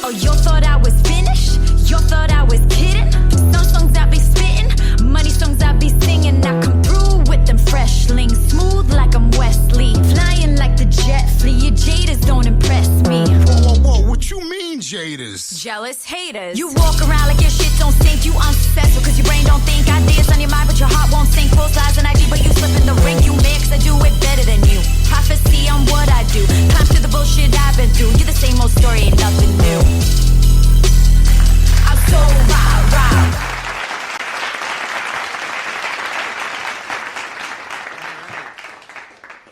Oh, you thought I was finished? You thought I was kidding? Some songs I be spitting, money songs I be singing. I come through with them fresh links, smooth like I'm Wesley, flying like the jet flee. Your jaders don't impress me. Whoa, what you mean, jaders? Jealous haters. You walk around like your shit don't stink. You unsuccessful cause your brain don't think. Ideas on your mind but your heart won't sink. Full size and ID but you slip in the ring. You mix, I do it better than you. Prophecy on what I do. Climb through the bullshit I've been through. You're the same old story, ain't nothing new. I'm so rah.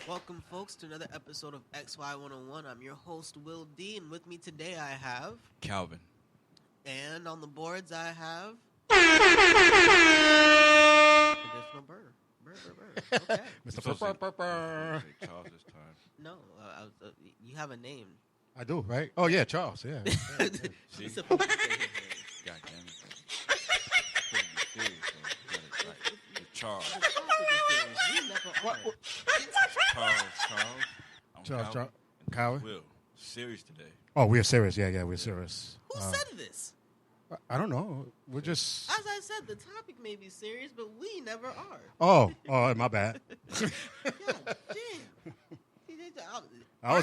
Welcome, folks, to another episode of XY101. I'm your host, Will D, and with me today I have... Calvin. And on the boards I have... Traditional Burr. Burr. Okay. Mr. Burr. Charles this time. No, you have a name. I do, right? Oh, yeah, Charles, yeah. See? You're supposed to say his name. God damn it. Supposed to be serious, though. Get it right. It's Charles. You never are. Charles. Charles. Calvin? Will. Serious today. Oh, we're serious. Yeah, we're serious. Who said this? I don't know. We're just... As I said, the topic may be serious, but we never are. Oh, my bad. God damn. I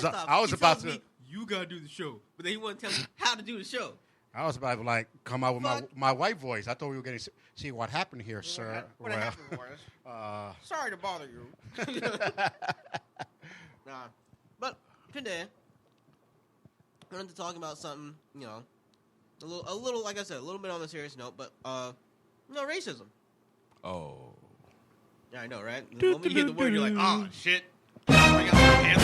was about to... You gotta do the show, but then he wouldn't tell me how to do the show. I was about to, like, come out with my white voice. I thought we were getting... See, what happened here, sir? What happened was... sorry to bother you. Nah. But today, we're going to talk about something, you know, a little, like I said, a little bit on a serious note, but, racism. Oh. Yeah, I know, right? The moment you hear the word, you're like, oh, shit. I got my pants.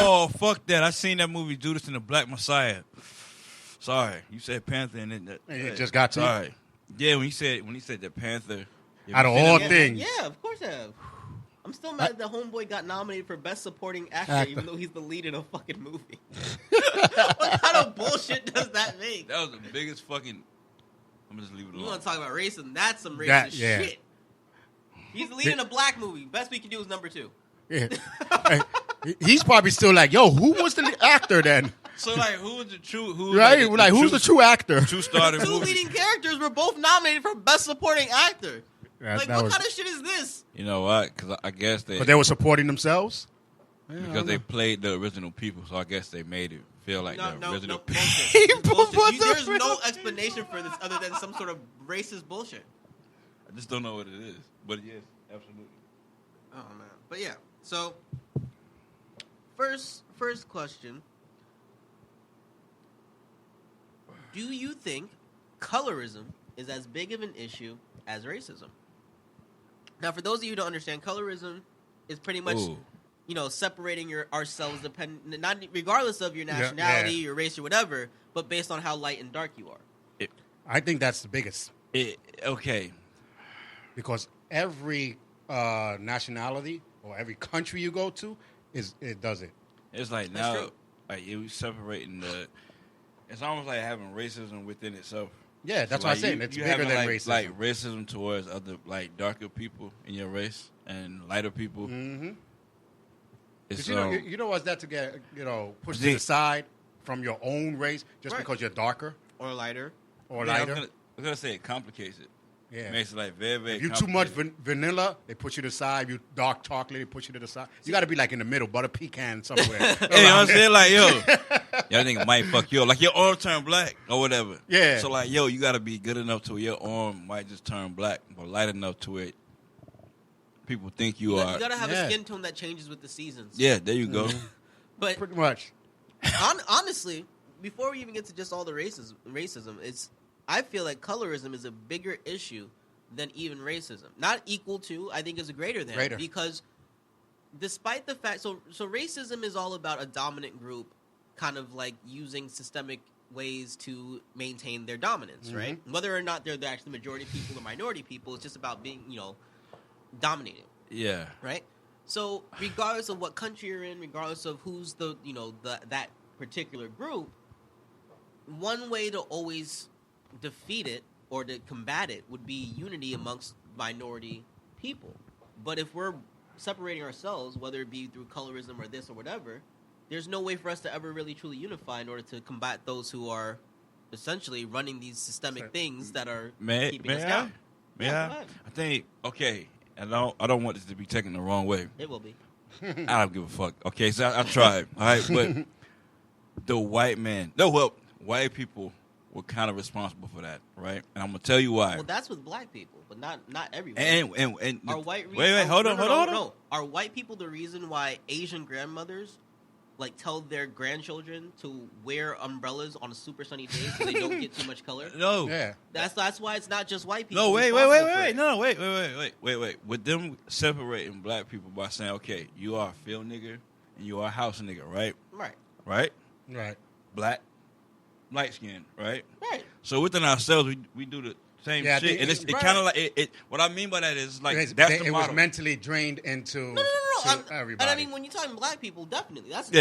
Oh, fuck that. I seen that movie, Judas and the Black Messiah. Sorry. You said Panther and then... It just got to you? Sorry. Yeah, when he said the Panther... Out of all things. Yeah, of course I have. I'm still mad that Homeboy got nominated for Best Supporting Actor, even though he's the lead in a fucking movie. What kind of bullshit does that make? That was the biggest fucking... I'm gonna just leave it alone. You want to talk about racism? That's some racist yeah. shit. He's the lead in a black movie. Best we can do is number 2. Yeah. Hey, he's probably still like, yo, who was the actor then? So, like, who was the true... Right? Like, who's the true actor? True starter Two movie. leading characters were both nominated for Best Supporting Actor. Yeah, Like, what kind of shit is this? You know what? Because I guess they... But they were supporting themselves? Yeah, Because they played the original people, so I guess they made it feel like the original people. Bullshit. Bullshit. There's no explanation for this other than some sort of racist bullshit. I just don't know what it is. But yes, absolutely. Oh, man. But yeah, so first question. Do you think colorism is as big of an issue as racism? Now, for those of you who don't understand, colorism is pretty much, separating ourselves not regardless of your nationality, your race, or whatever, but based on how light and dark you are. I think that's the biggest. Okay. Because every nationality or every country you go to, it does it. It's like That's now, true. like it was separating the... It's almost like having racism within itself. Yeah, that's So, what like, I'm saying. It's bigger than racism. Like racism towards other, like, darker people in your race and lighter people. Mm-hmm. It's, you don't want that to get pushed to the side from your own race just because you're darker Or lighter. or I lighter. was gonna say it complicates it. Yeah. It makes it like very, very If you too much complicated. vanilla, they push you to the side. You dark chocolate, they push you to the side. You got to be like in the middle, butter pecan somewhere. Hey, you know what I'm saying? Like, yo, y'all nigga might fuck you up. Like, your arm turn black or whatever. Yeah. So, like, yo, you got to be good enough to where your arm might just turn black, but light enough to where people think you are. You gotta have Yeah. a skin tone that changes with the seasons. Yeah, there you go. But Pretty much. honestly, before we even get to just all the racism, I feel like colorism is a bigger issue than even racism. Not equal to, I think is a greater than. Greater. Because despite the fact, so racism is all about a dominant group kind of like using systemic ways to maintain their dominance, right? Whether or not they're the actual majority people or minority people, it's just about being, dominating. Yeah. Right? So regardless of what country you're in, regardless of who's that particular group, one way to always defeat it or to combat it would be unity amongst minority people. But if we're separating ourselves, whether it be through colorism or this or whatever, there's no way for us to ever really truly unify in order to combat those who are essentially running these systemic things that are keeping us down. May I? I think and I don't want this to be taken the wrong way. It will be. I don't give a fuck. Okay, so I tried. All right, but the white people were kind of responsible for that, right? And I'm gonna tell you why. Well, that's with black people, but not everyone. And are white? Wait, hold on. No. Are white people the reason why Asian grandmothers tell their grandchildren to wear umbrellas on a super sunny day so they don't get too much color? No. Yeah. That's why it's not just white people. No, wait. No, Wait. With them separating black people by saying, okay, you are a field nigga and you are a house nigga, right? Right. Right. Black, light skin, right? Right. So within ourselves, we do the same shit, and it kind of like it. What I mean by that is that's the it model. was mentally drained into No. everybody. And I mean, when you're talking black people, definitely that's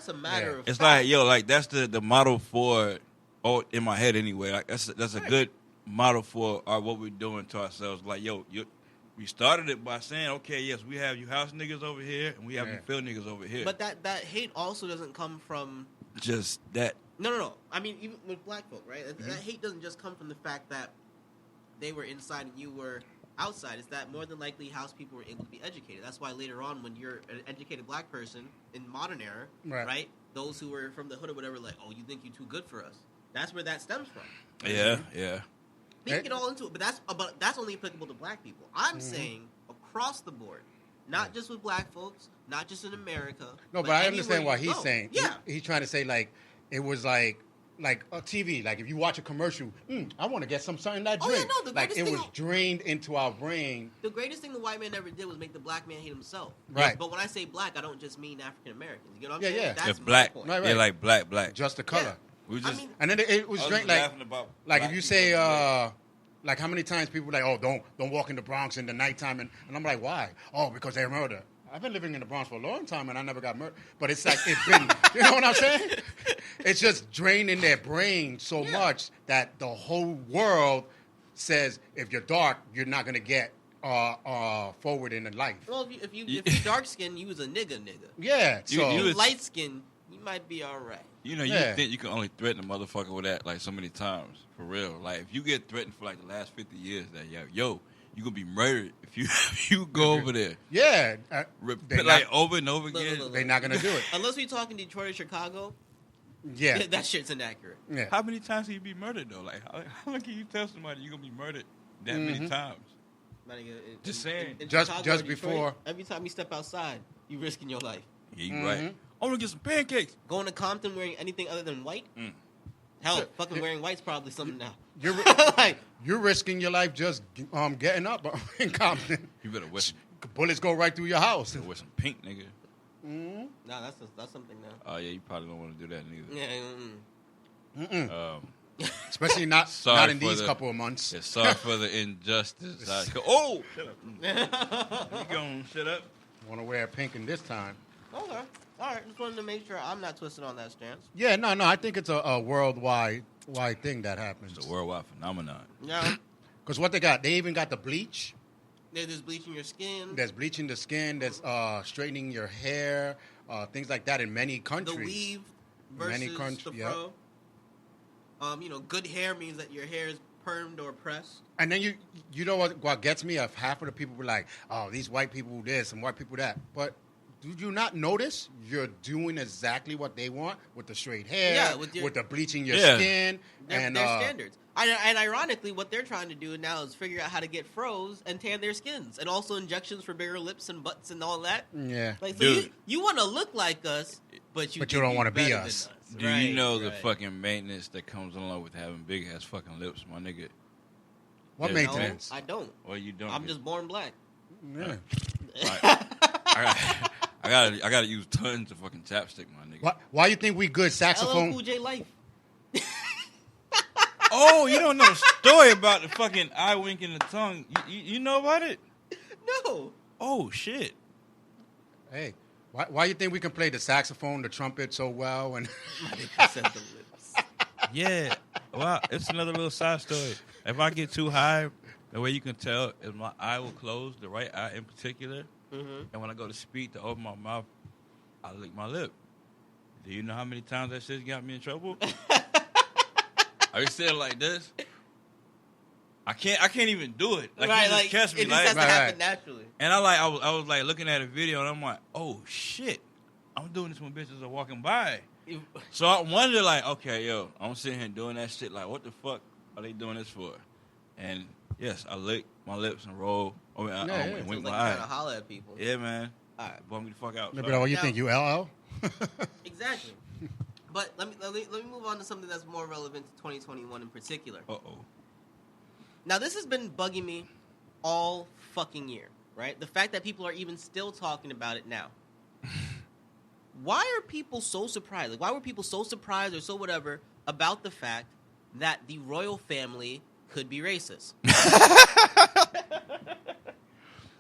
a matter of. It's fact. that's the model for. Oh, in my head anyway. Like that's a good model for what we're doing to ourselves. Like we started it by saying, okay, yes, we have you house niggas over here, and we have you field niggas over here. But that hate also doesn't come from just that. No. I mean, even with black folk, right? That hate doesn't just come from the fact that they were inside and you were outside. It's that more than likely house people were able to be educated. That's why later on, when you're an educated black person in modern era, right? Those who were from the hood or whatever, like, oh, you think you're too good for us? That's where that stems from. Yeah. We can get all into it, but that's only applicable to black people. I'm saying across the board, not just with black folks, not just in America. No, but I understand what he's go. saying. Yeah, he's trying to say it was like a TV. Like if you watch a commercial, I want to get something that drink. The like it was thing, drained into our brain. The greatest thing the white man ever did was make the black man hate himself. Right. But when I say black, I don't just mean African Americans. You know what I'm saying? Yeah. That's black. my point. Right. Yeah, like black. Just the color. Yeah. We just. And then it was drained like if you say like how many times people like, oh, don't walk in the Bronx in the nighttime, and I'm like, why? Oh, because they're murder. I've been living in the Bronx for a long time, and I never got murdered. But it's like it's been, you know what I'm saying? It's just draining their brain so much that the whole world says if you're dark, you're not gonna get forward in life. Well, if you're dark skinned, you was a nigga. Yeah. So you light skinned, you might be all right. You think you can only threaten a motherfucker with that like so many times for real. Like if you get threatened for like the last 50 years, that you gonna be murdered if you go over there. Yeah. Repeat like over and over again. Look. They're not gonna do it Unless we talking Detroit or Chicago. Yeah. That shit's inaccurate. Yeah. How many times can you be murdered though? Like how long can you tell somebody you're gonna be murdered that many times? Just saying. In Just Chicago or Detroit, before. every time you step outside, you risking your life. Yeah, you right. I want to get some pancakes. Going to Compton wearing anything other than white? Hell, fucking wearing white's probably something now. You're risking your life just getting up in Compton. You better wear some, bullets go right through your house. wear some pink, nigga. Nah, that's something now. Oh yeah, you probably don't want to do that neither. Yeah. Especially not in these couple of months. Yeah, sorry for the injustice. Oh, shut up. You gonna shut up? Want to wear pink in this time. Okay. All right. Just wanted to make sure I'm not twisted on that stance. Yeah, no. I think it's a worldwide thing that happens. It's a worldwide phenomenon. Yeah. Because what they even got the bleach. There's bleaching your skin. There's bleaching the skin. There's straightening your hair. Things like that in many countries. The weave versus the fro. Good hair means that your hair is permed or pressed. And then you know what gets me? If half of the people were like, oh, these white people this and white people that. But do you not notice you're doing exactly what they want with the straight hair, with the bleaching your skin, and their standards. And ironically, what they're trying to do now is figure out how to get froze and tan their skins, and also injections for bigger lips and butts and all that. Yeah, like so you want to look like us, but you don't want to be us. Do you know the fucking maintenance that comes along with having big ass fucking lips, my nigga? What maintenance? No, I don't. Well, you don't. I'm just born black. Yeah. I gotta use tons of fucking chapstick, my nigga. Why you think we good saxophone? LL Cool J life. Oh, you don't know the story about the fucking eye wink and the tongue. You know about it? No. Oh shit. Hey, why you think we can play the saxophone, the trumpet so well? And yeah. Well, it's another little side story. If I get too high, the way you can tell is my eye will close, the right eye in particular. Mm-hmm. And when I go to speak to open my mouth, I lick my lip. Do you know how many times that shit got me in trouble? I used to say it like this. I can't even do it. Like, right, you just like catch me. it just has to happen naturally. And I was like looking at a video and I'm like, oh shit, I'm doing this when bitches are walking by. So I wonder, like, okay, yo, I'm sitting here doing that shit. Like, what the fuck are they doing this for? And yes, I lick my lips and roll. I mean, wink my eye. Trying to holler at people. Yeah, man. All right. Bum me the fuck out. But what you think? You LL? Exactly. But let me move on to something that's more relevant to 2021 in particular. Uh-oh. Now, this has been bugging me all fucking year, right? The fact that people are even still talking about it now. Why are people so surprised? Like, why were people so surprised or so whatever about the fact that the royal family could be racist?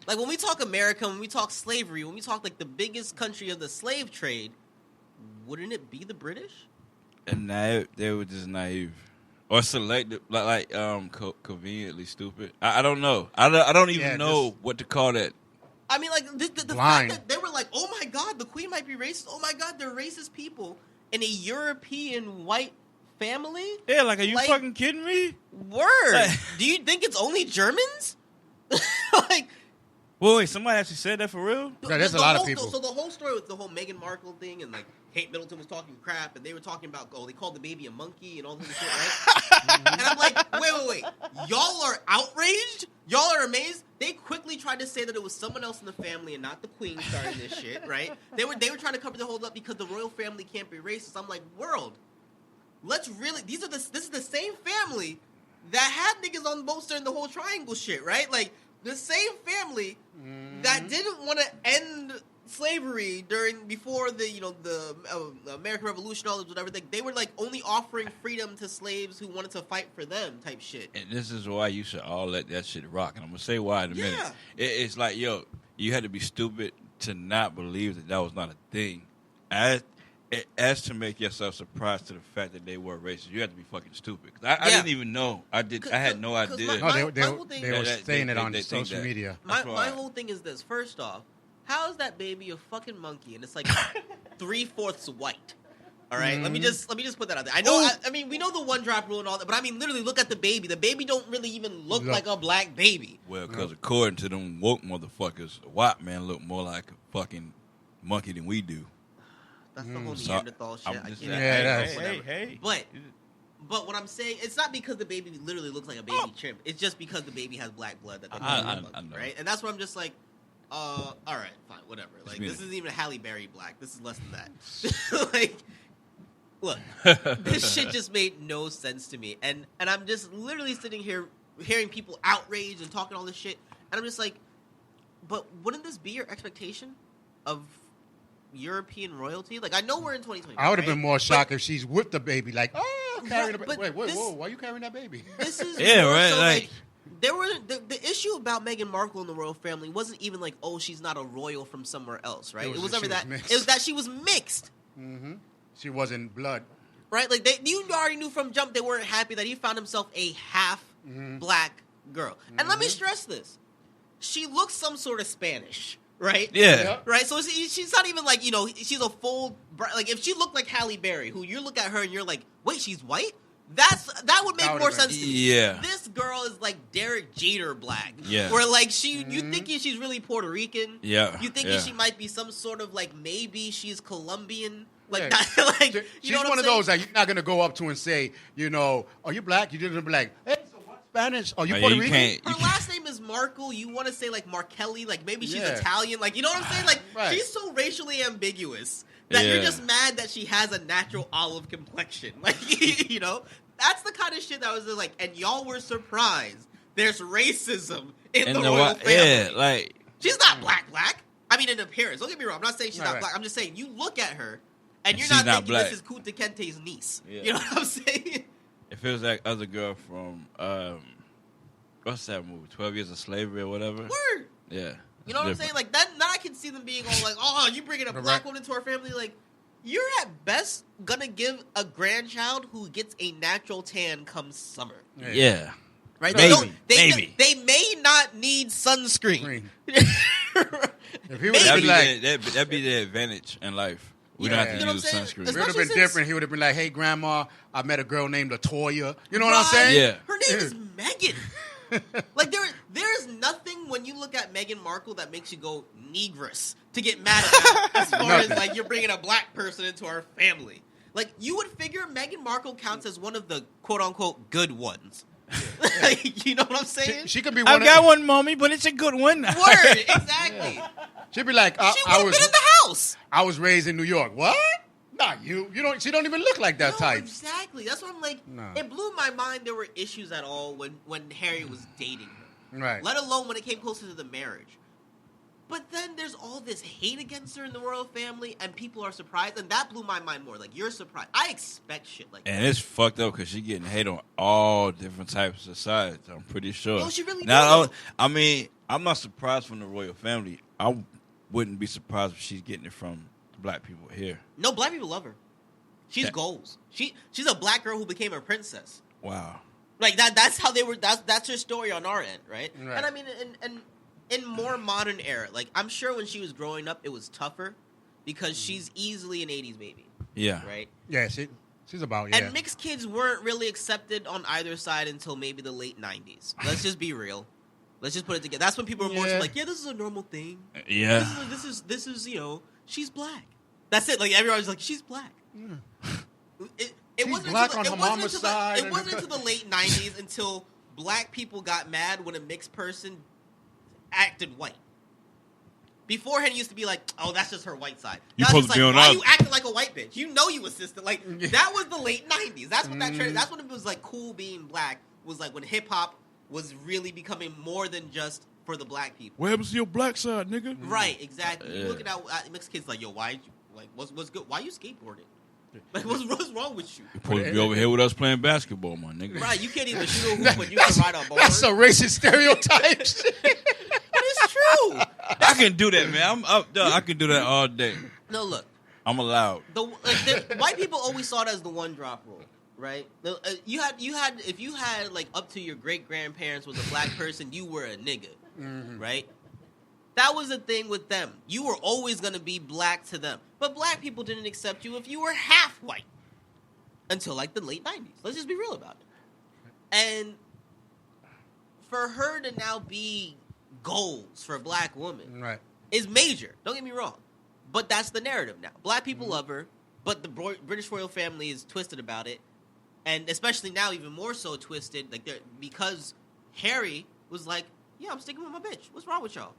Like, when we talk America, when we talk slavery, when we talk, like, the biggest country of the slave trade, wouldn't it be the British? And they were just naive. Or selective, like conveniently stupid. I don't know. I don't even know what to call that. I mean, like, the fact that they were like, oh my God, the queen might be racist. Oh my God, they're racist people in a European white family? Yeah, like, are you fucking kidding me? Word. Do you think it's only Germans? Like, wait, somebody actually said that for real? Yeah, there's a lot of people. So the whole story with the whole Meghan Markle thing and, like, Kate Middleton was talking crap, and they were talking about, they called the baby a monkey and all this shit, right? And I'm like, wait. Y'all are outraged? Y'all are amazed? They quickly tried to say that it was someone else in the family and not the queen starting this shit, right? They were trying to cover the hold up because the royal family can't be racist. I'm like, world, let's really, this is the same family that had niggas on boats during the whole triangle shit, right? Like, the same family that didn't want to end slavery before the American Revolution, all this whatever. They were like only offering freedom to slaves who wanted to fight for them, type shit. And this is why you should all let that shit rock. And I'm gonna say why in a minute. It's like, yo, you had to be stupid to not believe that was not a thing. As to make yourself surprised to the fact that they were racist, you had to be fucking stupid. I didn't even know. I had no idea. They were saying it on social media. My whole thing is this. First off, how is that baby a fucking monkey and it's like 3/4 white? All right, let me just put that out there. I know. I mean, we know the one drop rule and all that, but I mean, literally, look at the baby. The baby don't really even look like a black baby. Well, because according to them woke motherfuckers, a white man look more like a fucking monkey than we do. That's the whole Neanderthal shit. I get it. Hey. But what I'm saying, it's not because the baby literally looks like a baby chimp. It's just because the baby has black blood that they call him a monkey, right? And that's what I'm just like, all right, fine, whatever. Like, this isn't even Halle Berry black. This is less than that. Like, look, this shit just made no sense to me. And I'm just literally sitting here hearing people outraged and talking all this shit. And I'm just like, but wouldn't this be your expectation of European royalty? Like, I know we're in 2020. I would have been more shocked if she's with the baby, like, carrying the baby. Wait, whoa, why are you carrying that baby? This is right. So, like, there were the issue about Meghan Markle and the royal family wasn't even like, oh, she's not a royal from somewhere else, right? It was never that. It was that she was mixed. Mm-hmm. She wasn't blood, right? Like, you already knew from jump they weren't happy that he found himself a half black girl. And let me stress this: she looks some sort of Spanish. Right? Yeah. Right? So she's not even like, she's a full... Like, if she looked like Halle Berry, who you look at her and you're like, wait, she's white? That would make more sense to me. Yeah. This girl is like Derek Jeter black. Yeah. Where, like, you thinking she's really Puerto Rican. Yeah. You thinking she might be some sort of, like, maybe she's Colombian. Like, like she's one of those that you're not going to go up to and say, are you black? You didn't be like, hey, Spanish? Are you Puerto Rican? Her last name is Markle. You want to say like Markelli? Like maybe she's Italian. Like, you know what I'm saying? Like she's so racially ambiguous that you're just mad that she has a natural olive complexion. Like, that's the kind of shit that was like. And y'all were surprised. There's racism in the royal family. Yeah, like she's not black. I mean, in appearance. Don't get me wrong. I'm not saying she's not black. I'm just saying you look at her and you're not thinking this is Kunta Kinte's niece. Yeah. You know what I'm saying? It feels like other girl from what's that movie? 12 Years of Slavery or whatever. Word. Yeah. You know what I'm saying? Like that. Now I can see them being all like, "Oh, you bringing a black woman into our family?" Like, you're at best gonna give a grandchild who gets a natural tan come summer. Yeah. Right? Maybe. They may not need sunscreen. If he would that'd be the advantage in life. We don't have You to know use what I'm saying? sunscreen. It would have Especially been since- different. He would have been like, "Hey, Grandma, I met a girl named Latoya." You know what I'm saying? Yeah. Her name is Megan. Like there is nothing when you look at Meghan Markle that makes you go negress to get mad at that as far as like you're bringing a black person into our family. Like you would figure Meghan Markle counts as one of the quote unquote good ones. Like, you know what I'm saying? She could be one. I've got one, mommy, but it's a good one. Word, exactly. She'd be like, She would I have was been in the house. I was raised in New York. What? Not you. You don't. She don't even look like that No, type. exactly. That's what I'm like. No. It blew my mind there were issues at all when Harry was dating her. Right. Let alone when it came closer to the marriage. But then there's all this hate against her in the royal family, and people are surprised, and that blew my mind more. Like, you're surprised. I expect shit like that. And it's fucked up because she getting hate on all different types of sides. I'm pretty sure. No, she really Not does. I mean, I'm not surprised from the royal family. I wouldn't be surprised if she's getting it from the black people here. No, black people love her. She's Yeah. goals. She's a black girl who became a princess. Wow. Like that's how they were. That's her story on our end, right? Right. And I mean, in more modern era, like I'm sure when she was growing up, it was tougher because she's easily an '80s baby, Yeah. right? Yeah. She's about. Yeah. And mixed kids weren't really accepted on either side until maybe the late '90s. Let's just be real. Let's just put it together. That's when people were more Yeah. like, "Yeah, this is a normal thing. Yeah. This is you know, she's black. That's it. Like everyone's like, she's black." It She's wasn't black until on the, her it wasn't mama's until the- side It and- wasn't until the late '90s until black people got mad when a mixed person acted white. Beforehand, it used to be like, "Oh, that's just her white side." You Now it's supposed just to be like, on why our- you acting like a white bitch? You know you assisted. Like that was the late '90s. That's when that trend. That's when it was like cool being black. Was like when hip hop was really becoming more than just for the black people. What happens to your black side, nigga? Right, exactly. You Yeah. looking at mixed kids like, yo, why? Like, what's good? Why you skateboarding? Like, what's wrong with you? You supposed to be over here with us playing basketball, my nigga. Right, you can't even shoot a hoop, but you can ride a board. That's a racist stereotype. But it's true. I can do that, man. I can do that all day. No, look, I'm allowed. the white people always saw it as the one drop rule, right? You had if you had like up to your great grandparents was a black person, you were a nigga, right? That was the thing with them. You were always going to be black to them. But black people didn't accept you if you were half white until like the late 90s. Let's just be real about it. And for her to now be goals for a black woman Right. is major. Don't get me wrong. But that's the narrative now. Black people love her, but the British royal family is twisted about it. And especially now, even more so twisted, like because Harry was like, yeah, I'm sticking with my bitch. What's wrong with y'all?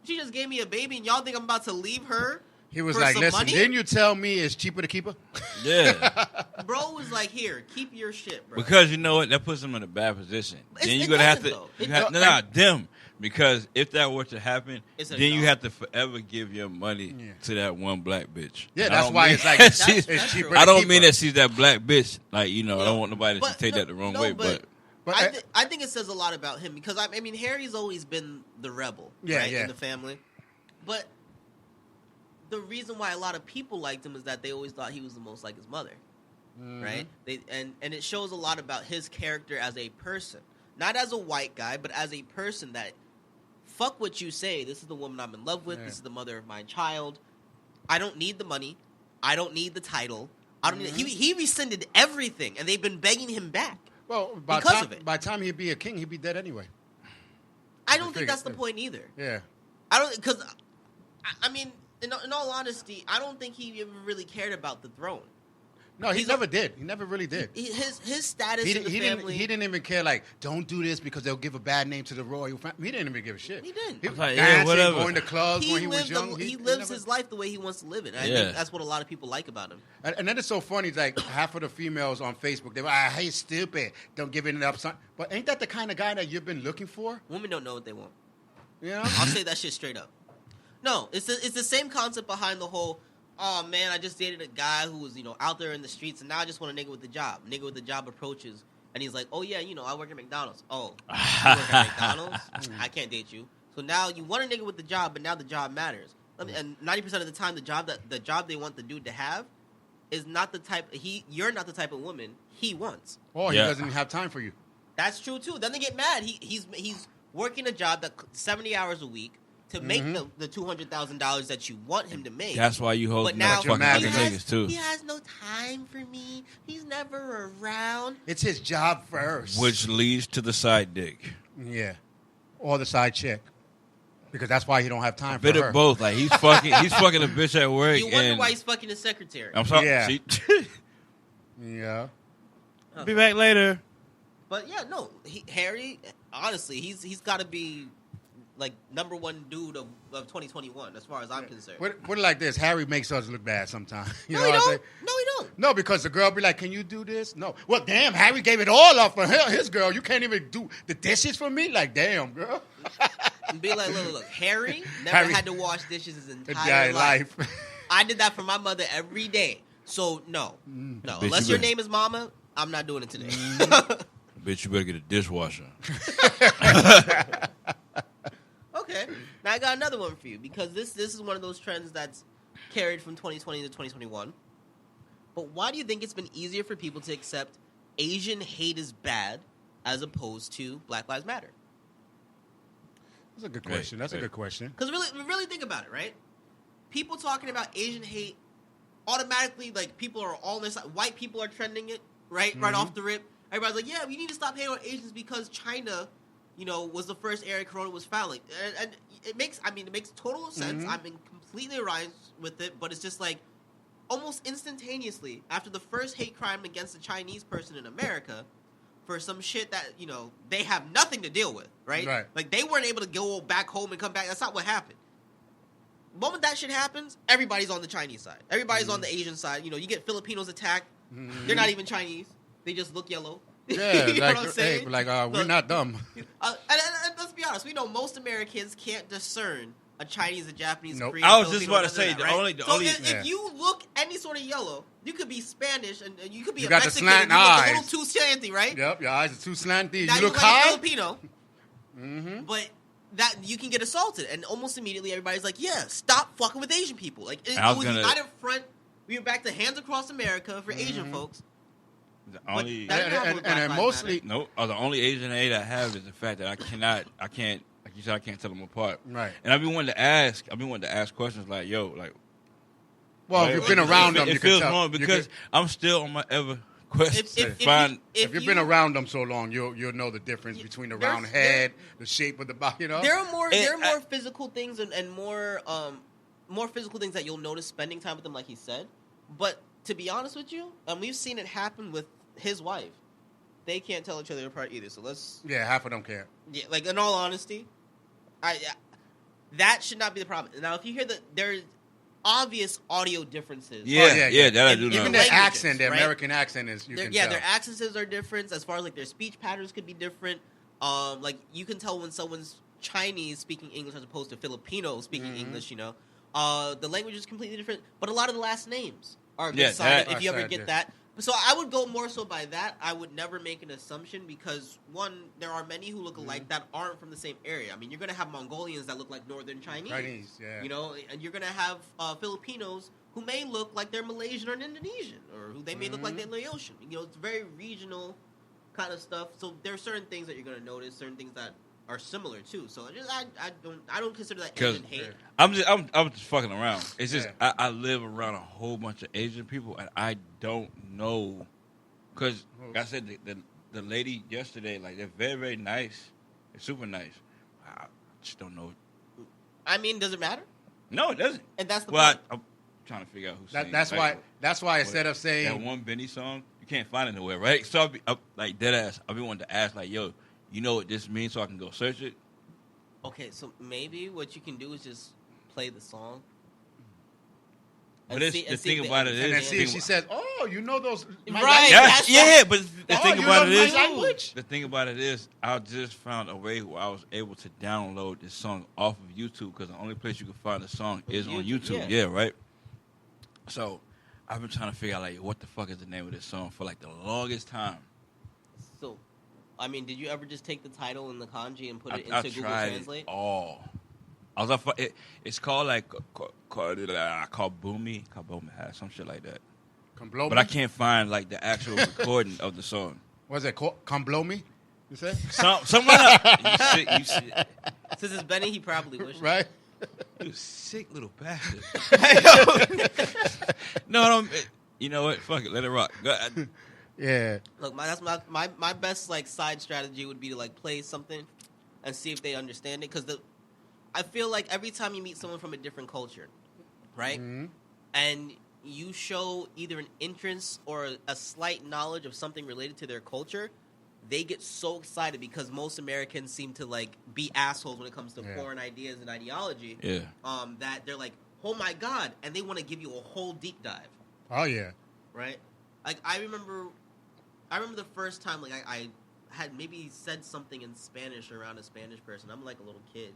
She just gave me a baby, and y'all think I'm about to leave her? He was for like, some "Listen, money?" didn't you tell me it's cheaper to keep her?" Yeah. Bro was like, here, keep your shit, bro. Because you know what? That puts them in a bad position. It's- Then it you're going to have to. doesn't, though. You It have, no, them. Because if that were to happen, It's a then you no. have to forever give your money to that one black bitch. Yeah, And I that's don't why mean it's like that it's she's- cheaper. true. I to don't keep mean her. that she's that black bitch. Like, you know, I Yeah. don't want nobody to But take no- that the wrong no, way. but- But I think it says a lot about him because I mean Harry's always been the rebel, Yeah, right, yeah. in the family. But the reason why a lot of people liked him is that they always thought he was the most like his mother, right? And it shows a lot about his character as a person, not as a white guy, but as a person that fuck what you say. This is the woman I'm in love with. Yeah. This is the mother of my child. I don't need the money. I don't need the title. I don't. Need, he rescinded everything, and they've been begging him back. well, by because of it. the time he'd be a king, he'd be dead anyway. I don't think figured, that's the yeah. point either. Yeah. I don't because I mean, in all honesty, I don't think he ever really cared about the throne. No, he He's never did. He never really did. His status He, in the family. didn't even care, like, don't do this because they'll give a bad name to the royal family. He didn't even give a shit. He didn't. He was Like, yeah, dancing, whatever. going to clubs He when he was lived young. he he lives never- his life the way he wants to live it. And I Yeah. think that's what a lot of people like about him. And then it's so funny, it's like half of the females on Facebook, they were, hey, stupid, don't give it up. Son. But ain't that the kind of guy that you've been looking for? Women don't know what they want. You know? I'll say that shit straight up. No, it's the same concept behind the whole. Oh man, I just dated a guy who was out there in the streets, and now I just want a nigga with the job. Nigga with the job approaches, and he's like, "Oh yeah, I work at McDonald's." Oh, you work at McDonald's? I can't date you. So now you want a nigga with the job, but now the job matters. And 90% of the time, the job they want the dude to have is not the type you're not the type of woman he wants. Or Yeah. he doesn't have time for you. That's true too. Then they get mad. He's working a job that 70 hours a week, to make the $200,000 that you want him to make. That's why you hold But now fucking he niggas too. He has no time for me. He's never around. It's his job first. Which leads to the side dick. Yeah. Or the side chick. Because that's why he don't have time for Bit her. of both. Like he's fucking a bitch at work. You wonder and why he's fucking his secretary. I'm sorry. Yeah. See? Yeah. I'll be back later. But yeah, no, Harry. Honestly, he's got to be like number one dude of 2021 as far as I'm concerned. Put it like this: Harry makes us look bad sometimes. You No, know he what I'm don't. saying? No, he don't. No, because the girl be like, "Can you do this?" No. Well, damn, Harry gave it all up for his girl. You can't even do the dishes for me. Like, damn, girl. Be like, look. Harry never Harry- had to wash dishes his The entire guy life. life. I did that for my mother every day. So no. Bitch, Unless you your better- name is Mama, I'm not doing it today. Bitch, you better get a dishwasher. Okay. Now I got another one for you because this is one of those trends that's carried from 2020 to 2021. But why do you think it's been easier for people to accept Asian hate is bad as opposed to Black Lives Matter? That's a good question. That's a good question. Because really think about it, right? People talking about Asian hate, automatically, like, people are all on their side. White people are trending it, right? Right off the rip. Everybody's like, yeah, we need to stop hating on Asians because China, was the first area Corona was fouling. And it makes total sense. I'm in completely aligned with it, but it's just like, almost instantaneously, after the first hate crime against a Chinese person in America, for some shit that, they have nothing to deal with, right? Right. Like, they weren't able to go back home and come back. That's not what happened. The moment that shit happens, everybody's on the Chinese side. Everybody's on the Asian side. You get Filipinos attacked. They're not even Chinese. They just look yellow. Yeah, you know like, what I'm saying? we're not dumb. And let's be honest. We know most Americans can't discern a Chinese, a Japanese, Nope. Korean, I was just Filipino, about to none say, of the that, right? only- So yeah. if you look any sort of yellow, you could be Spanish and you could be You a got the Mexican slant and you look a eyes. little too slanty, right? Yep, your eyes are too slanty. Now You look like high. a Filipino, but that you can get assaulted, and almost immediately everybody's like, "Yeah, stop fucking with Asian people." Like it I was was gonna- united front. We were back to Hands Across America for Asian folks. The But only that didn't happen with Black And Lives mostly, Matter. no, the only Asian hate I have is the fact that I can't, like you said, I can't tell them apart. Right. And I've been wanting to ask questions like, yo, like. well, if you've been around them, it you can feels tell. wrong because I'm still on my ever quest to If find. If you've been around them so long, you'll know the difference between the round There's- head, the shape of the body. There are more And physical things and more physical things that you'll notice spending time with them, like he said. But to be honest with you, we've seen it happen with his wife. They can't tell each other apart either. So Yeah, half of them can't. yeah, like in all honesty, that should not be the problem. Now, if you hear that there's obvious audio differences, Yeah, that I do And know. Even their languages, accent, their right? American accent is. You can tell. their accents are different as far as like their speech patterns could be different. Like you can tell when someone's Chinese speaking English as opposed to Filipino speaking English. The language is completely different, but a lot of the last names are Yeah, silent. that- If you ever Are get silent, that, so I would go more so by that. I would never make an assumption because one, there are many who look alike that aren't from the same area. I mean, you're gonna have Mongolians that look like Northern Chinese. Yeah. And you're gonna have Filipinos who may look like they're Malaysian or Indonesian, or who they may look like they're Laotian. It's very regional kind of stuff. So there are certain things that you're gonna notice, certain things that are similar too. So I don't consider that Because Asian hate. I'm just fucking around. It's just Yeah. I live around a whole bunch of Asian people and I don't know, because like I said the lady yesterday, like they're very, very nice, they're super nice. I just don't know. I mean, does it matter? No, it doesn't. And that's the Well, point. I'm trying to figure out who's saying That's it. why. Like, That's why instead of that saying, one Benny song, you can't find it nowhere, right? So I like dead ass. I've been wanting to ask, like, yo, you know what this means, so I can go search it. Okay, so maybe what you can do is just play the song. But the thing about it and then is, see if she says, "Oh, you know those." my Right. language." yeah, but the Oh, thing you about know it is, my language? the thing about it is, I just found a way where I was able to download this song off of YouTube, because the only place you can find the song is on YouTube. yeah. Yeah, right. So I've been trying to figure out like what the fuck is the name of this song for like the longest time. So, I mean, did you ever just take the title and the kanji and put it I into Google tried Translate? it all. I was like, it's called like Kabumi, some shit like that. Come blow But me. I can't find like the actual recording of the song. What's it called? Come blow me. You say Something like that. You see. Since it's Benny, he probably wished. right? You sick little bastard. No, I don't. You know what? Fuck it. Let it rock. Yeah. Look, my best like side strategy would be to like play something and see if they understand it, because I feel like every time you meet someone from a different culture, right, and you show either an interest or a slight knowledge of something related to their culture, they get so excited because most Americans seem to like be assholes when it comes to foreign ideas and ideology. Yeah. That they're like, oh my god, and they want to give you a whole deep dive. Oh yeah. Right. Like I remember the first time like I had maybe said something in Spanish around a Spanish person. I'm like a little kid.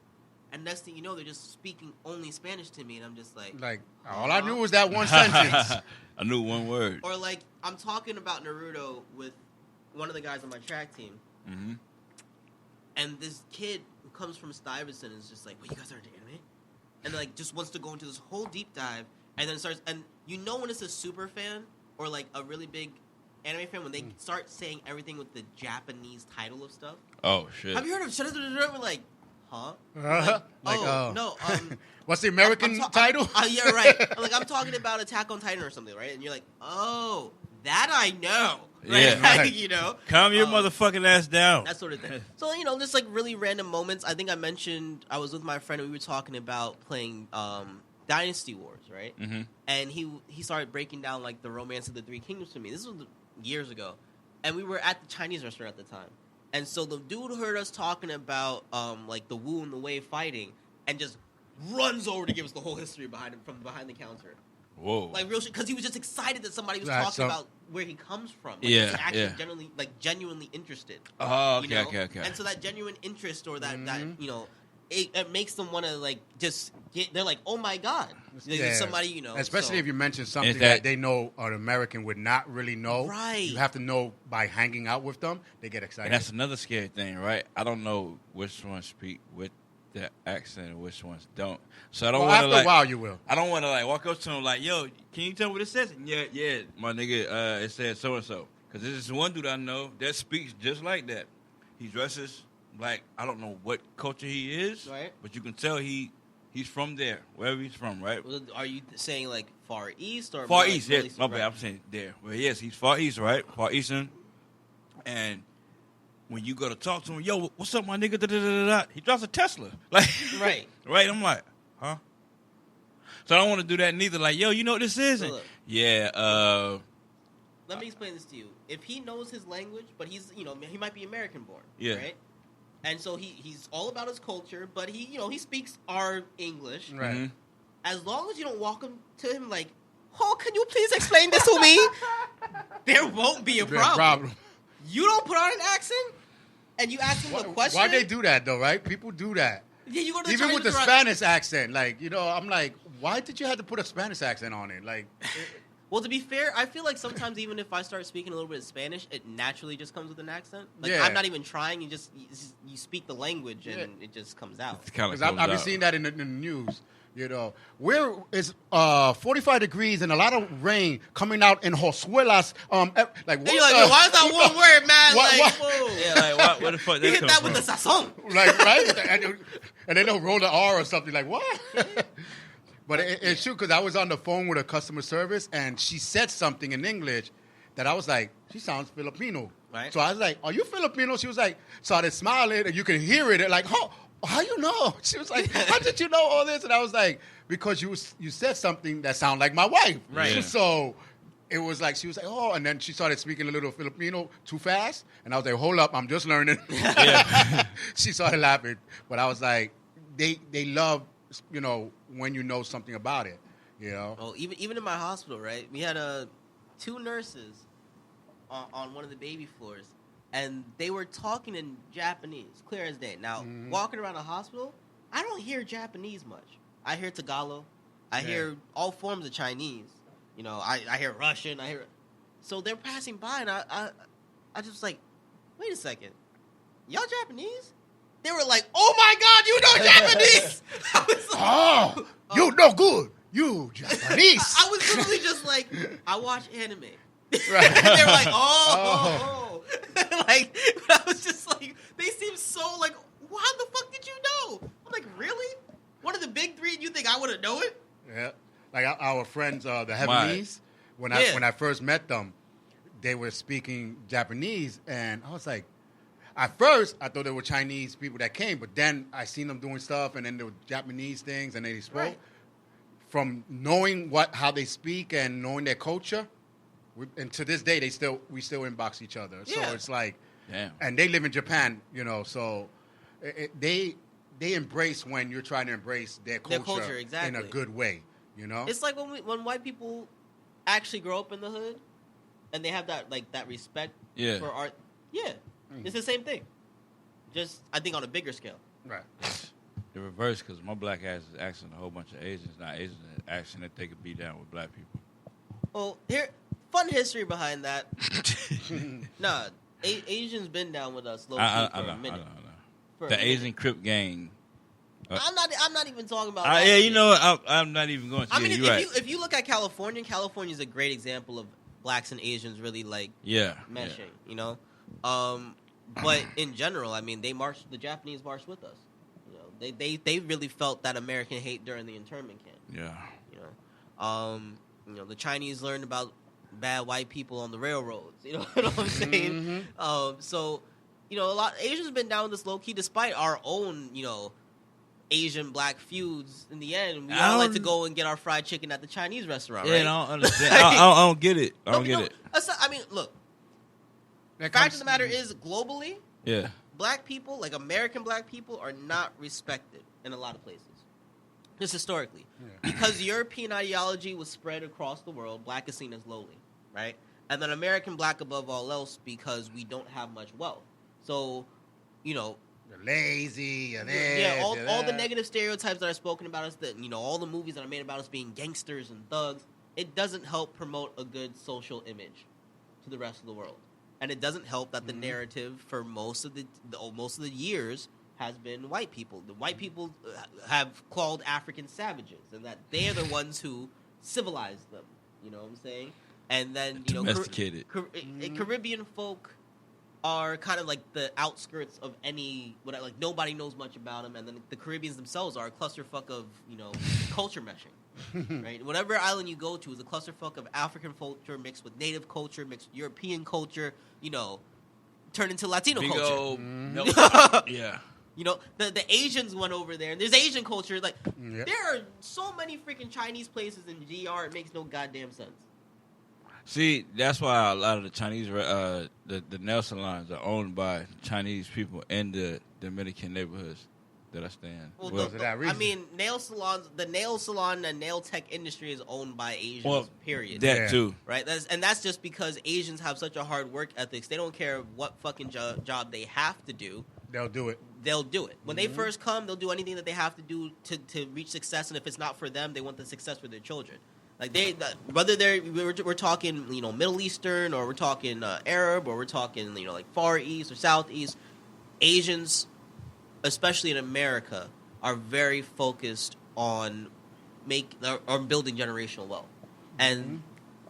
And next thing you know, they're just speaking only Spanish to me, and I'm just like all I knew was that one sentence. I knew one word. Or like I'm talking about Naruto with one of the guys on my track team, and this kid who comes from Stuyvesant is just like, "Well, you guys are into anime," and like just wants to go into this whole deep dive, and then starts, and you know when it's a super fan or like a really big anime fan when they start saying everything with the Japanese title of stuff. Oh shit! Have you heard of? We're like. Huh? No. What's the American title? Yeah, right. I'm talking about Attack on Titan or something, right? And you're like, oh, that I know. Right? Yeah. You know? Calm your motherfucking ass down. That sort of thing. So, just like really random moments. I think I mentioned I was with my friend and we were talking about playing Dynasty Wars, right? Mm-hmm. And he started breaking down like the Romance of the Three Kingdoms to me. This was years ago. And we were at the Chinese restaurant at the time. And so the dude heard us talking about like the Wu and the Wei fighting, and just runs over to give us the whole history from behind the counter. Whoa! Like real shit, because he was just excited that somebody was talking about where he comes from. Like, yeah, he was actually genuinely interested. Oh, okay. And so that genuine interest or that it makes them want to like just get. They're like, oh my god, there's somebody Especially if you mention something that they know an American would not really know. Right. You have to know by hanging out with them. They get excited. And that's another scary thing, right? I don't know which ones speak with the accent and which ones don't. So I don't want to after a while you will. I don't want to like walk up to them like, yo, can you tell me what it says? Yeah, my nigga, it says so and so. Because there's this one dude I know that speaks just like that. He dresses like, I don't know what culture he is, right? But you can tell he's from there, wherever he's from, right? Well, are you saying like Far East or Far East? Yes, my bad. I'm saying there. Well, yes, he's Far East, right? Far Eastern. And when you go to talk to him, yo, what's up, my nigga? Da-da-da-da-da. He drives a Tesla, like right. I'm like, huh? So I don't want to do that neither. Like, yo, you know what this is? So look, let me explain this to you. If he knows his language, but he's he might be American born, right? And so he's all about his culture, but he speaks our English. Right. Mm-hmm. As long as you don't walk to him like, oh, can you please explain this to me? There won't be a problem. You don't put on an accent, and you ask him a question. Why they do that though, right? People do that. Yeah, you go to the even Chinese with the Spanish accent, like I'm like, why did you have to put a Spanish accent on it? Like. Well, to be fair, I feel like sometimes even if I start speaking a little bit of Spanish, it naturally just comes with an accent. Like I'm not even trying. You speak the language and it just comes out. Because I've been seeing that in the news. Where is 45 degrees and a lot of rain coming out in Josuelas? Like what? Why is that one word, man? Like where the fuck you hit that with the sazon? Like right, and they don't roll the R or something. Like what? But it's true because I was on the phone with a customer service and she said something in English that I was like, she sounds Filipino. Right. So I was like, are you Filipino? She was like, started smiling and you can hear it. Like, how you know? She was like, how did you know all this? And I was like, because you said something that sounded like my wife. Right. Yeah. So it was like, she was like, oh, and then she started speaking a little Filipino too fast. And I was like, hold up, I'm just learning. She started laughing. But I was like, they love, when you know something about it, Oh, even in my hospital, right? We had two nurses on one of the baby floors, and they were talking in Japanese, clear as day. Now, walking around the hospital, I don't hear Japanese much. I hear Tagalog. I hear all forms of Chinese. I hear Russian. So they're passing by, and I just like, wait a second, y'all Japanese? They were like, "Oh my God, you know Japanese!" I was like, you know good, you Japanese. I was literally just like, I watch anime. Right. And they were like, oh. Like, I was just like, they seem so like, how the fuck did you know? I'm like, really? One of the big wouldn't know it. Yeah, like our friends, the Heavenese. When I first met them, they were speaking Japanese, and I was like, at first I thought they were Chinese people that came, but then I seen them doing stuff, and then there were Japanese things, and they spoke. Right. From knowing how they speak and knowing their culture, and to this day we still inbox each other. Yeah. So it's like, Damn. and they live in Japan, so they embrace when you're trying to embrace their culture, exactly. in a good way. It's like when white people actually grow up in the hood and they have that respect for art. Yeah, it's the same thing. Just I think on a bigger scale. Right. The reverse, because my black ass is asking a whole bunch of Asians, not Asians, asking that they could be down with black people. Well, fun history behind that. Nah, Asians been down with us low key for a minute. I know. The Asian Crip gang. I'm not even talking about. Yeah, you know what? I'm not even going to. I mean, if you look at California is a great example of blacks and Asians really meshing. Yeah. But in general, I mean, the Japanese marched with us. They really felt that American hate during the internment camp. Yeah. The Chinese learned about bad white people on the railroads. You know what I'm saying? Mm-hmm. So, a lot Asians been down with this low key, despite our own, Asian black feuds. In the end, we all like to go and get our fried chicken at the Chinese restaurant. Yeah, right? I don't understand. I don't get it. I don't get it. I mean, look. Fact of the matter is, globally, Yeah. black people, like American black people, are not respected in a lot of places. Just historically. Yeah. Because European ideology was spread across the world, black is seen as lowly, right? And then American black above all else because we don't have much wealth. So, You're lazy, you're this, yeah, you're all the that. negative stereotypes that are spoken about us, that all the movies that are made about us being gangsters and thugs, it doesn't help promote a good social image to the rest of the world. And it doesn't help that the narrative for most of the years has been white people. The white people have called Africans savages, and that they're the ones who civilized them. You know what I'm saying? And then domesticated. Caribbean folk are kind of like the outskirts of nobody knows much about them, and then the Caribbeans themselves are a clusterfuck of culture meshing. Right, whatever island you go to is a clusterfuck of African culture mixed with native culture, mixed with European culture. Turned into Latino culture. Yeah. The Asians went over there, and there's Asian culture. There are so many freaking Chinese places in GR. It makes no goddamn sense. See, that's why a lot of the Chinese, the nail salons are owned by Chinese people in the Dominican neighborhoods that I stay in. Well, I mean, the nail salon and nail tech industry is owned by Asians, period. That too. Right? That's just because Asians have such a hard work ethics. They don't care what fucking job they have to do. They'll do it. They'll do it. When they first come, they'll do anything that they have to do to reach success, and if it's not for them, they want the success for their children. Whether we're talking, Middle Eastern, or we're talking Arab, or we're talking, like Far East or Southeast, Asians, especially in America, are very focused on building generational wealth, and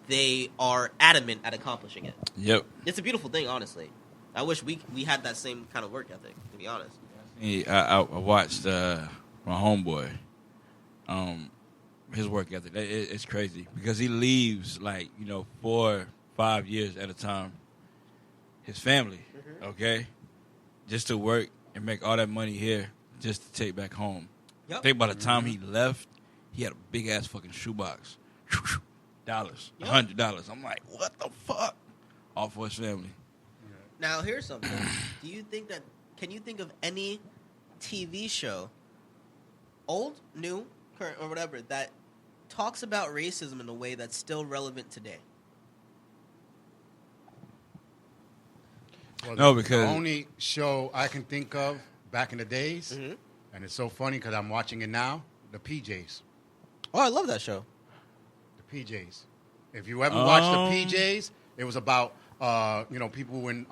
they are adamant at accomplishing it. Yep. It's a beautiful thing, honestly. I wish we had that same kind of work ethic, to be honest. I watched my homeboy. His work ethic, it's crazy because he leaves 4-5 years at a time. His family, okay, just to work and make all that money here, just to take back home. Yep. I think by the time he left, he had a big ass fucking shoebox, $100. I'm like, what the fuck? All for his family. Now here's something. Can you think of any TV show, old, new, current, or whatever, that talks about racism in a way that's still relevant today? Well, No, because- the only show I can think of back in the days, and it's so funny because I'm watching it now, the PJs. Oh, I love that show. The PJs. If you ever watched the PJs, it was about people in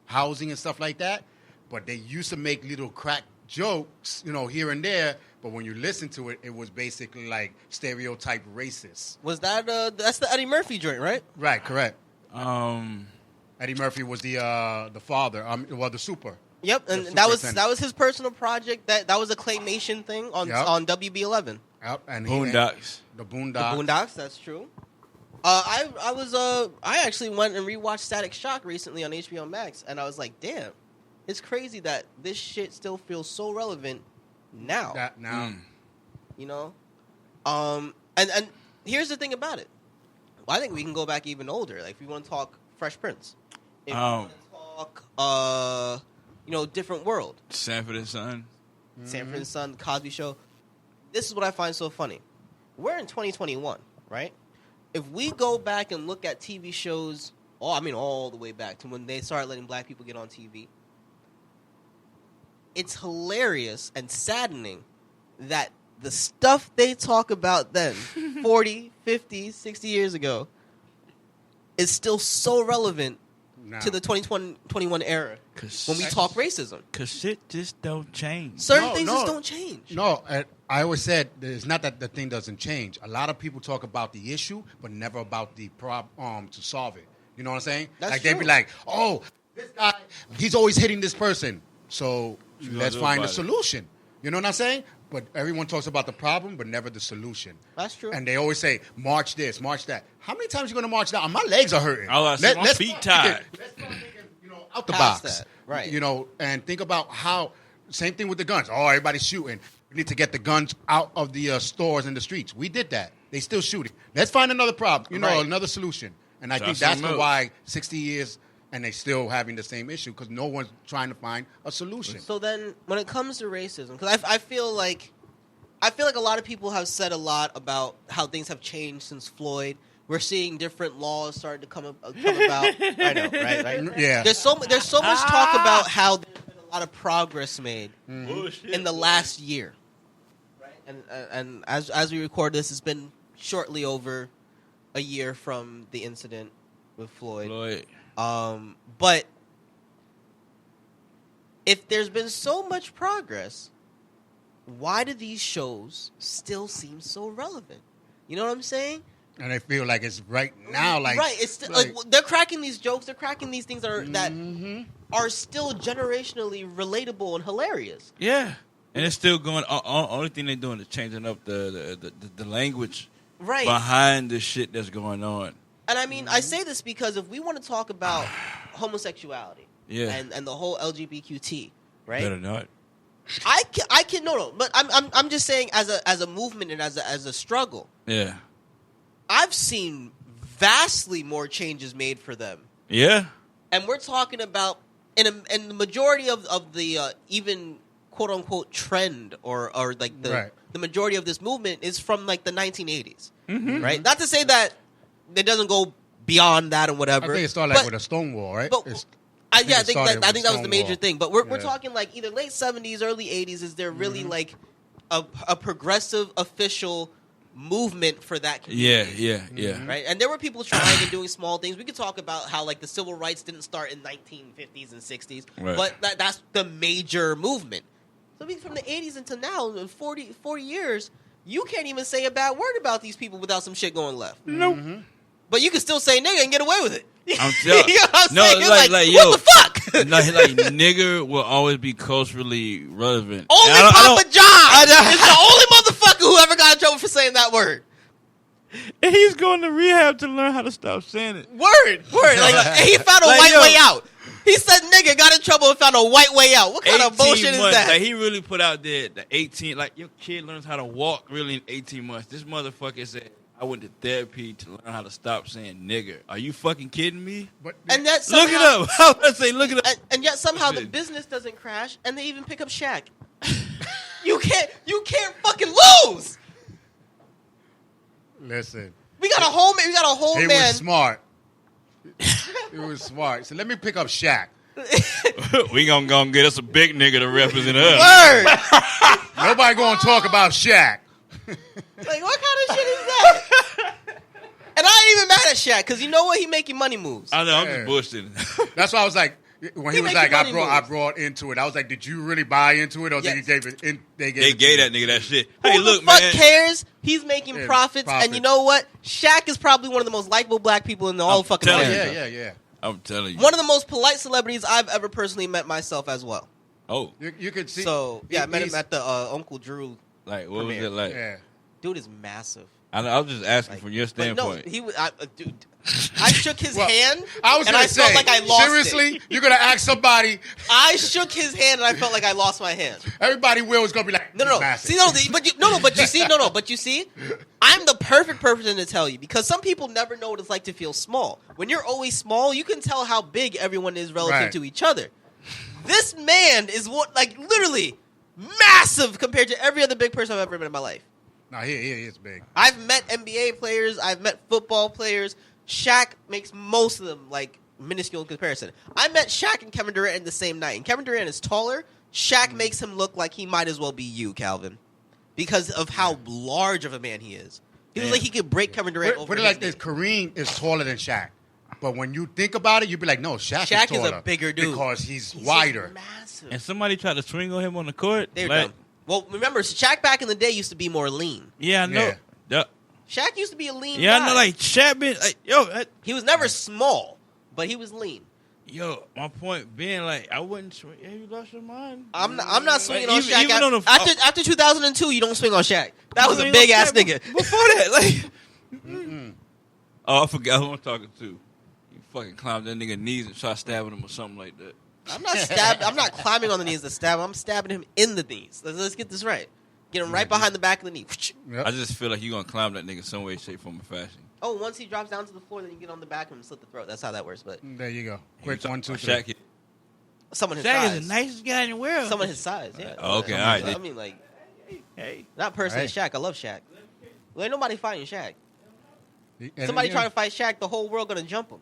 housing and stuff like that. But they used to make little crack jokes, here and there. But when you listen to it, it was basically like stereotype racist. Was that that's the Eddie Murphy joint, right? Right, correct. Um, Eddie Murphy was the father, the super. Yep, and The that superintendent. was his personal project. That was a claymation thing on Yep. on WB11. And Boondocks. The The Boondocks. Boondocks, that's true. I actually went and rewatched Static Shock recently on HBO Max, and I was like, damn, it's crazy that this shit still feels so relevant now. You know, and here's the thing about it. Well, I think we can go back even older. Like, if we want to talk Fresh Prince, if we want to talk, Different World, Sanford and Son, Sanford and Son, The Cosby Show. This is what I find so funny. We're in 2021, right? If we go back and look at TV shows, all the way back to when they started letting black people get on TV, it's hilarious and saddening that the stuff they talk about then, 40, 50, 60 years ago, is still so relevant to the 2021 era when we talk racism. Because shit just don't change. Certain things just don't change. No, I always said it's not that the thing doesn't change. A lot of people talk about the issue, but never about the problem to solve it. You know what I'm saying? That's like true. they'd be like, "Oh, this guy, he's always hitting this person, so let's find a solution." You know what I'm saying? But everyone talks about the problem, but never the solution. That's true. And they always say, "March this, march that." How many times are you going to march down? My legs are hurting. I was my feet tired. Let's start thinking, out the Past box. that, right. And think about how, same thing with the guns. Oh, everybody's shooting. We need to get the guns out of the stores and the streets. We did that. They still shooting. Let's find another problem, Right. another solution. And I think Something that's else. why 60 years and they still having the same issue because no one's trying to find a solution. So then, when it comes to racism, because I feel like a lot of people have said a lot about how things have changed since Floyd. We're seeing different laws starting to come about. I know, right? Yeah. There's so much talk about how there's been a lot of progress made Bullshit. in the last year, right? And as we record this, it's been shortly over a year from the incident with Floyd. But if there's been so much progress, why do these shows still seem so relevant? You know what I'm saying? And they feel like it's right now. Like, right. It's still, like they're cracking these jokes. They're cracking these things that are still generationally relatable and hilarious. Yeah. And it's still going. Only thing they're doing is changing up the language Right. behind the shit that's going on. And I mean, I say this because if we want to talk about homosexuality, and the whole LGBTQ, right? Better not. I can no, but I'm just saying as a movement and as a struggle. Yeah. I've seen vastly more changes made for them. Yeah. And we're talking about in the majority of the even quote unquote trend or like the majority of this movement is from like the 1980s, right? Not to say that it doesn't go beyond that and whatever. I think it started with a Stonewall, right? But, I think that was the major Stonewall. thing. But we're talking like either late 70s, early 80s. Is there really like a progressive official movement for that community? Yeah. Right? And there were people trying and doing small things. We could talk about how like the civil rights didn't start in 1950s and 60s, Right. but that's the major movement. So I mean, from the 80s until now, in 40 years, you can't even say a bad word about these people without some shit going left. Nope. But you can still say nigga and get away with it. I'm telling you know what I'm saying? like what yo, the fuck? like nigger will always be culturally relevant. Only And Papa John is the only motherfucker who ever got in trouble for saying that word. And he's going to rehab to learn how to stop saying it. Word. Like he found a white way out. He said nigga, got in trouble and found a white way out. What kind of bullshit is that? Like he really put out there the 18. Like your kid learns how to walk really in 18 months. This motherfucker said, I went to therapy to learn how to stop saying nigger. Are you fucking kidding me? And that Look it up. I was say, look it up. And yet somehow the business doesn't crash, and they even pick up Shaq. You can't fucking lose. Listen, We got a whole he man. was smart. He was smart. So let me pick up Shaq. We gonna go and get us a big nigga to represent us. Word. Nobody gonna talk about Shaq. Like, what kind of shit is that? And I ain't even mad at Shaq, because you know what? He making money moves. I know, I'm just bullshitting. That's why I was like, when he He was making like, money I moves. brought into it. I was like, did you really buy into it, or Yes. did you gave it? They They gave that nigga that shit. Who Hey, the look, fuck man. cares? He's making Yeah, profits, and profits. you know what? Shaq is probably one of the most likable black people in the whole fucking telling world. you. Yeah. I'm telling you. One of the most polite celebrities I've ever personally met myself as well. Oh, You could see. So, yeah, I met him he's- at the Uncle Drew. like, what was Premiere. it like? Yeah. Dude is massive. I was just asking from your standpoint. No, dude. I shook his hand. I was going to say, felt like I lost seriously, it. you're going to ask somebody. I shook his hand and I felt like I lost my hand. Everybody will is going to be like, No. massive. See, but you see, I'm the perfect person to tell you because some people never know what it's like to feel small. When you're always small, you can tell how big everyone is relative to each other. This man is literally massive compared to every other big person I've ever met in my life. No, he is big. I've met NBA players. I've met football players. Shaq makes most of them minuscule in comparison. I met Shaq and Kevin Durant in the same night. And Kevin Durant is taller. Shaq makes him look like he might as well be you, Calvin, because of how large of a man he is. He looks like he could break Kevin Durant over. Put it like this: Kareem is taller than Shaq. But when you think about it, you'd be like, no, Shaq is a bigger dude because he's wider. Massive. And somebody tried to swing on him on the court. They're dumb. Well, remember, Shaq back in the day used to be more lean. Yeah, I know. Yeah. Shaq used to be a lean guy. Yeah, I know. Like Shaq been he was never small, but he was lean. Yo, my point being, I wouldn't swing. Yeah, you lost your mind. I'm not swinging on Shaq. Even on after 2002, you don't swing on Shaq. That was a big ass nigga. Before that, oh, I forgot who I'm talking to. You fucking climbed that nigga knees and try stabbing him or something like that. I'm not climbing on the knees to stab him. I'm stabbing him in the knees. Let's get this right. Get him right behind the back of the knee. Yep. I just feel like you're gonna climb that nigga some way, shape, form, or fashion. Oh, once he drops down to the floor, then you get on the back of him and slit the throat. That's how that works. But There you go. Quick 1, 2, 3. Shaq, someone his Shaq size. is the nicest guy in the world. Someone his size. Yeah. Oh, okay, all right. I mean, Hey, not personally Right. Shaq. I love Shaq. Well, ain't nobody fighting Shaq. And Somebody yeah. trying to fight Shaq, the whole world gonna jump him.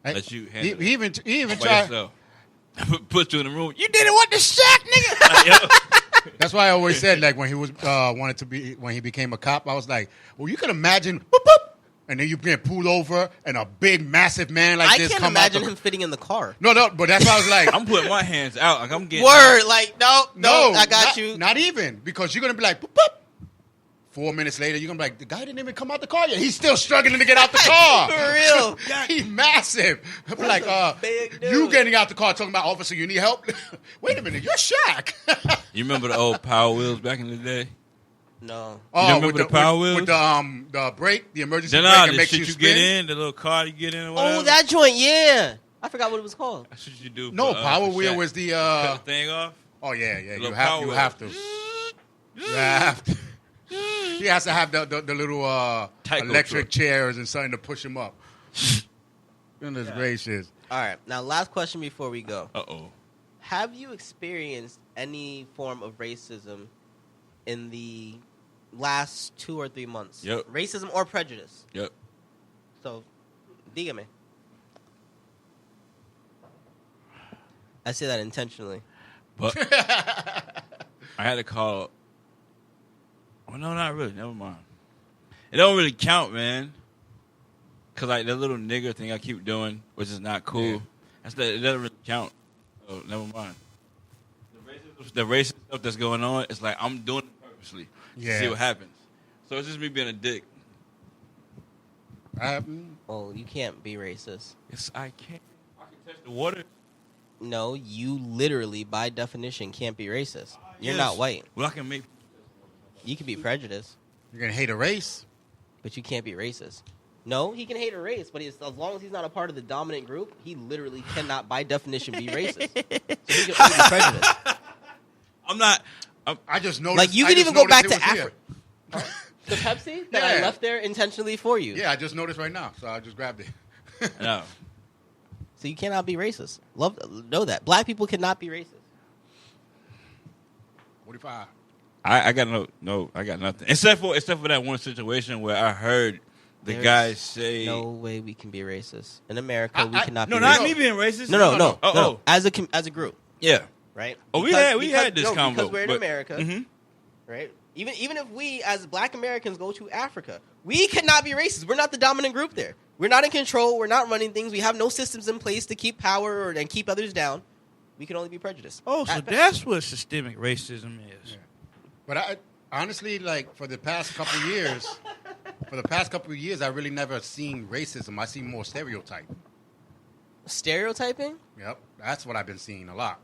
let you handle He even by tried. yourself. Put you in the room. You didn't want the Shaq, nigga. That's why I always said, when he was when he became a cop, I was like, well, you can imagine, boop, boop, and then you get pulled over, and a big, massive man like I this can't come imagine out. him fitting in the car. No, but that's why I was like, I'm putting my hands out. Like I'm getting Word, no, I got not, you. Not even because you're gonna be like, boop, boop. 4 minutes later, you're gonna be like, the guy didn't even come out the car yet. He's still struggling to get out the car. For real. He's massive. I'm like, big dude. you getting out the car talking about, officer, you need help? Wait a minute, you're Shaq. You remember the old Power Wheels back in the day? No. remember the Power Wheels? With the brake, the emergency brake, Nah, and the makes shit you you spin. get in, the little car you get in or whatever. Oh, that joint, yeah. I forgot what it was called. That's what you do. No, for, Power for Wheel Shaq. was the. Cut the thing off. Oh yeah. Little You Power have Wheel. to. You have to. He has to have the little Tyco electric truck. chairs and something to push him up. Goodness gracious. All right. Now, last question before we go. Uh-oh. Have you experienced any form of racism in the last 2 or 3 months? Yep. Racism or prejudice? Yep. So, dígame. I say that intentionally. But I had to call. Oh, no, not really. Never mind. It don't really count, man. Because, the little nigger thing I keep doing, which is not cool, it doesn't really count. So, never mind. The racist stuff that's going on, it's like I'm doing it purposely to see what happens. So, it's just me being a dick. Well, you can't be racist. Yes, I can't. I can touch the water. No, you literally, by definition, can't be racist. You're not white. Well, I can make. You can be prejudiced, You're gonna hate a race. but you can't be racist. No, he can hate a race, but as long as he's not a part of the dominant group, he literally cannot, by definition, be racist. So he can only be prejudiced. I'm not. I just noticed. You I can just even go back noticed to it was here. Africa. The Pepsi that I Yeah. left there intentionally for you. Yeah, I just noticed right now, so I just grabbed it. No. So you cannot be racist. Know that. Black people cannot be racist. 45. I got no. I got nothing except for that one situation where I heard the There's guy say, no way we can be racist. In America, we cannot "No, be not racist. me being racist. No. Oh, As a group, yeah. right? Oh, we had this combo, because we're in but- America, Mhm. right? Even if we, as Black Americans, go to Africa, we cannot be racist. We're not the dominant group there. We're not in control. We're not running things. We have no systems in place to keep power and keep others down. We can only be prejudiced. Oh, so At best. that's what systemic racism is. Yeah. But I honestly, for the past couple of years, I really never seen racism. I see more stereotype. Stereotyping? Yep, that's what I've been seeing a lot.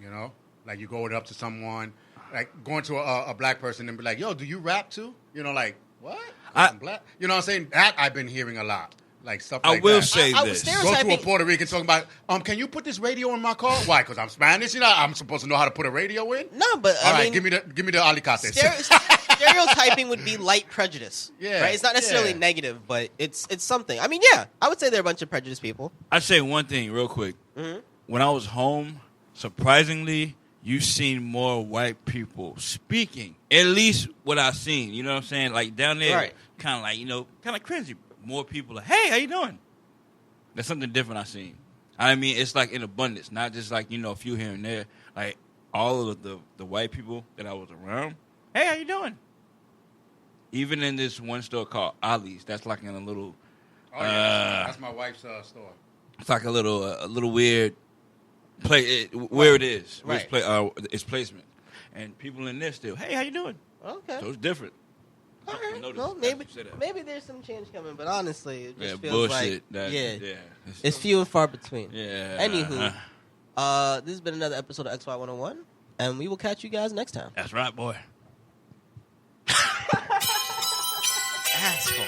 You know, like you go up to someone like going to a black person and be like, "Yo, do you rap too?" You know, like what? I- I'm black. You know what I'm saying? That I've been hearing a lot. Like stuff like I will that. say I was this. Go to a stereotyping. Puerto Rican talking about, can you put this radio in my car? Why? Because I'm Spanish. You know, I'm supposed to know how to put a radio in. No, but All I right, mean, give me the alicates. stereotyping would be light prejudice. Yeah, right. It's not necessarily yeah. negative, but it's something. I mean, yeah, I would say they're a bunch of prejudiced people. I'd say one thing real quick. Mm-hmm. When I was home, surprisingly, you seen more white people speaking. At least what I've seen. You know what I'm saying? Like down there, Right. kind of like, kind of cringy. More people like, hey, how you doing? That's something different I've seen. I mean, it's like in abundance, not just like, a few here and there. Like all of the white people that I was around, hey, how you doing? Even in this one store called Ollie's, that's like in a little, Oh yeah, that's my wife's store. it's like a little weird play where it is, where Right. its placement, and people in there still, hey, how you doing? Okay. So it's different. All I right. noticed Well, that maybe you said that. maybe there's some change coming, but honestly, it just Yeah, feels bullshit. like yeah. it's few and far between. Yeah. Anywho, this has been another episode of XY 101, and we will catch you guys next time. That's right, boy. Asshole.